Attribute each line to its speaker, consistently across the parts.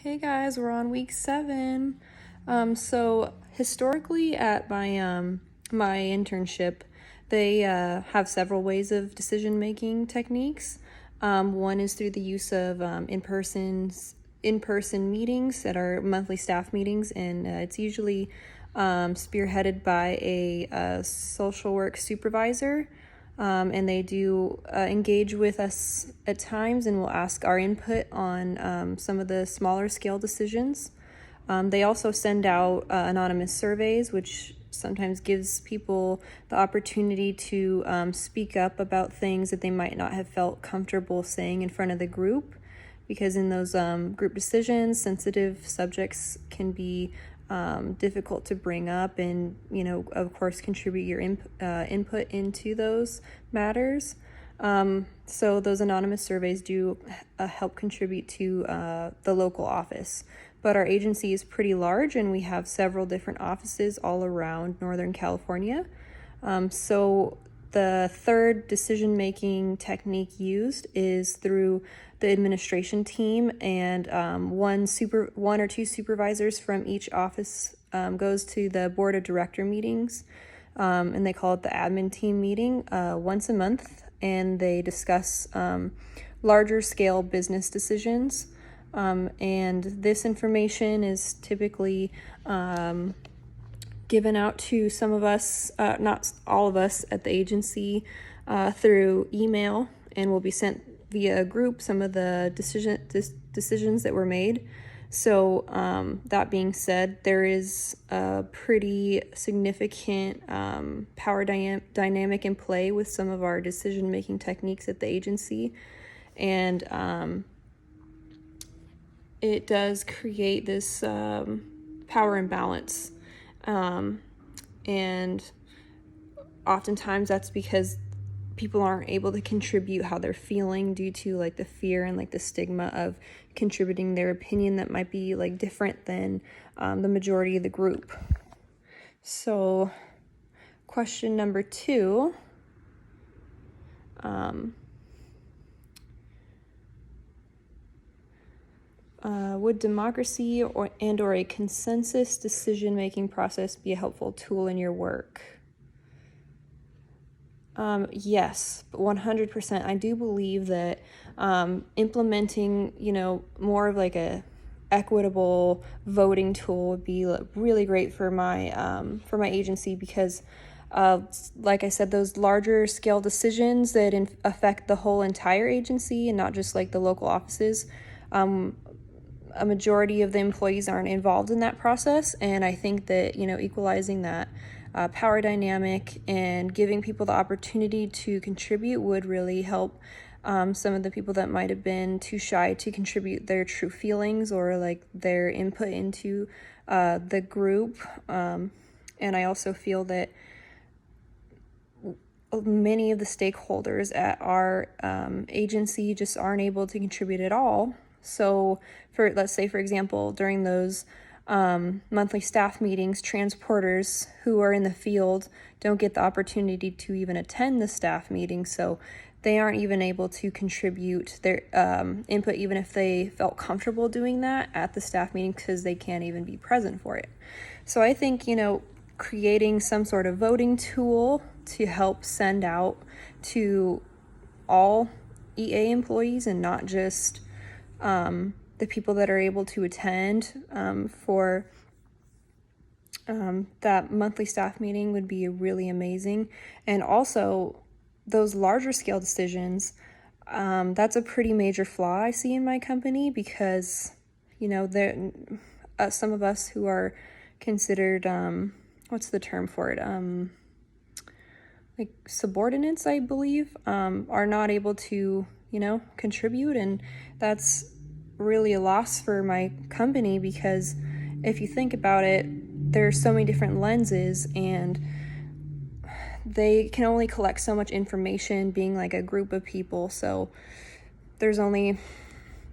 Speaker 1: Hey guys, we're on week 7. So historically at my internship, they have several ways of decision making techniques. One is through the use of in-person meetings that are monthly staff meetings, and it's usually spearheaded by a social work supervisor. And they do engage with us at times and will ask our input on some of the smaller scale decisions. They also send out anonymous surveys, which sometimes gives people the opportunity to speak up about things that they might not have felt comfortable saying in front of the group, because in those group decisions, sensitive subjects can be difficult to bring up, and of course contribute your input into those matters. So those anonymous surveys do help contribute to the local office. But our agency is pretty large, and we have several different offices all around Northern California. So the third decision-making technique used is through the administration team, and one or two supervisors from each office goes to the board of director meetings, and they call it the admin team meeting once a month, and they discuss larger scale business decisions. And this information is typically given out to some of us, not all of us at the agency, through email, and will be sent via a group some of the decisions that were made. So that being said, there is a pretty significant power dynamic in play with some of our decision-making techniques at the agency, and it does create this power imbalance. And oftentimes that's because people aren't able to contribute how they're feeling due to like the fear and like the stigma of contributing their opinion that might be like different than the majority of the group. So question number 2, would democracy or a consensus decision-making process be a helpful tool in your work? Yes, 100%. I do believe that implementing, more of like a equitable voting tool would be really great for my agency, because like I said, those larger scale decisions that affect the whole entire agency and not just like the local offices, a majority of the employees aren't involved in that process. And I think that, equalizing that power dynamic and giving people the opportunity to contribute would really help some of the people that might have been too shy to contribute their true feelings or like their input into the group. And I also feel that many of the stakeholders at our agency just aren't able to contribute at all. So let's say, for example, during those monthly staff meetings, transporters who are in the field don't get the opportunity to even attend the staff meeting, so they aren't even able to contribute their input, even if they felt comfortable doing that at the staff meeting, because they can't even be present for it. So I think, creating some sort of voting tool to help send out to all EA employees and not just the people that are able to attend for that monthly staff meeting would be really amazing. And also those larger scale decisions, that's a pretty major flaw I see in my company, because there some of us who are considered what's the term for it, like subordinates, I believe, are not able to contribute, and that's really a loss for my company, because if you think about it, there's so many different lenses and they can only collect so much information being like a group of people. So there's only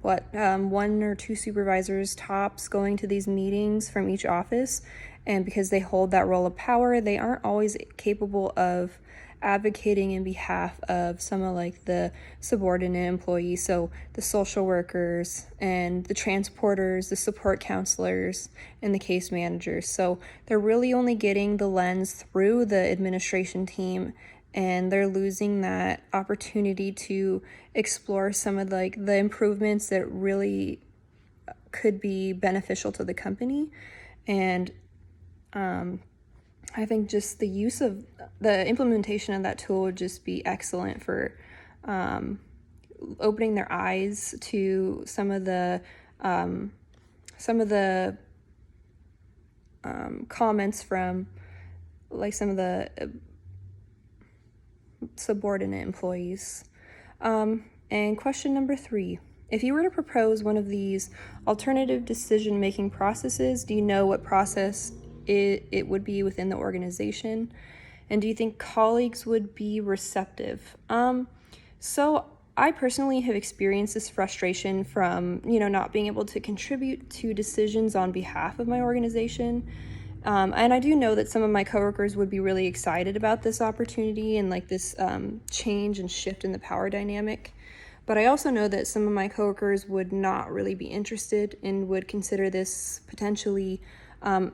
Speaker 1: one or two supervisors tops going to these meetings from each office, and because they hold that role of power, they aren't always capable of advocating in behalf of some of like the subordinate employees, so the social workers and the transporters, the support counselors, and the case managers. So they're really only getting the lens through the administration team, and they're losing that opportunity to explore some of like the improvements that really could be beneficial to the company. And I think just the use of the implementation of that tool would just be excellent for opening their eyes to some of the comments from like some of the subordinate employees. And question number 3. If you were to propose one of these alternative decision-making processes, do you know what process it would be within the organization? And do you think colleagues would be receptive? So I personally have experienced this frustration from, not being able to contribute to decisions on behalf of my organization. And I do know that some of my coworkers would be really excited about this opportunity and like this change and shift in the power dynamic. But I also know that some of my coworkers would not really be interested and would consider this potentially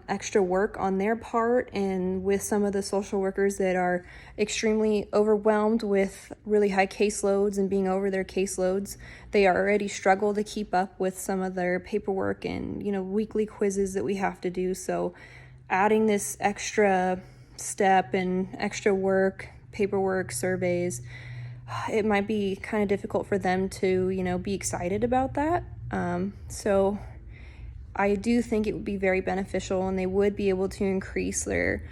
Speaker 1: extra work on their part. And with some of the social workers that are extremely overwhelmed with really high caseloads and being over their caseloads, they already struggle to keep up with some of their paperwork and, weekly quizzes that we have to do. So adding this extra step and extra work, paperwork, surveys, it might be kind of difficult for them to, be excited about that. So I do think it would be very beneficial, and they would be able to increase their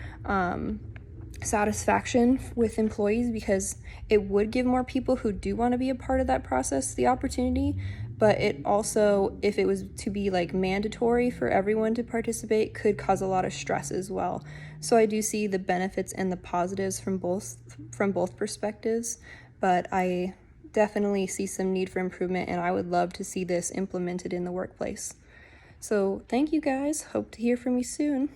Speaker 1: satisfaction with employees, because it would give more people who do want to be a part of that process the opportunity. But it also, if it was to be like mandatory for everyone to participate, could cause a lot of stress as well. So I do see the benefits and the positives from both perspectives, but I definitely see some need for improvement, and I would love to see this implemented in the workplace. So thank you guys. Hope to hear from you soon.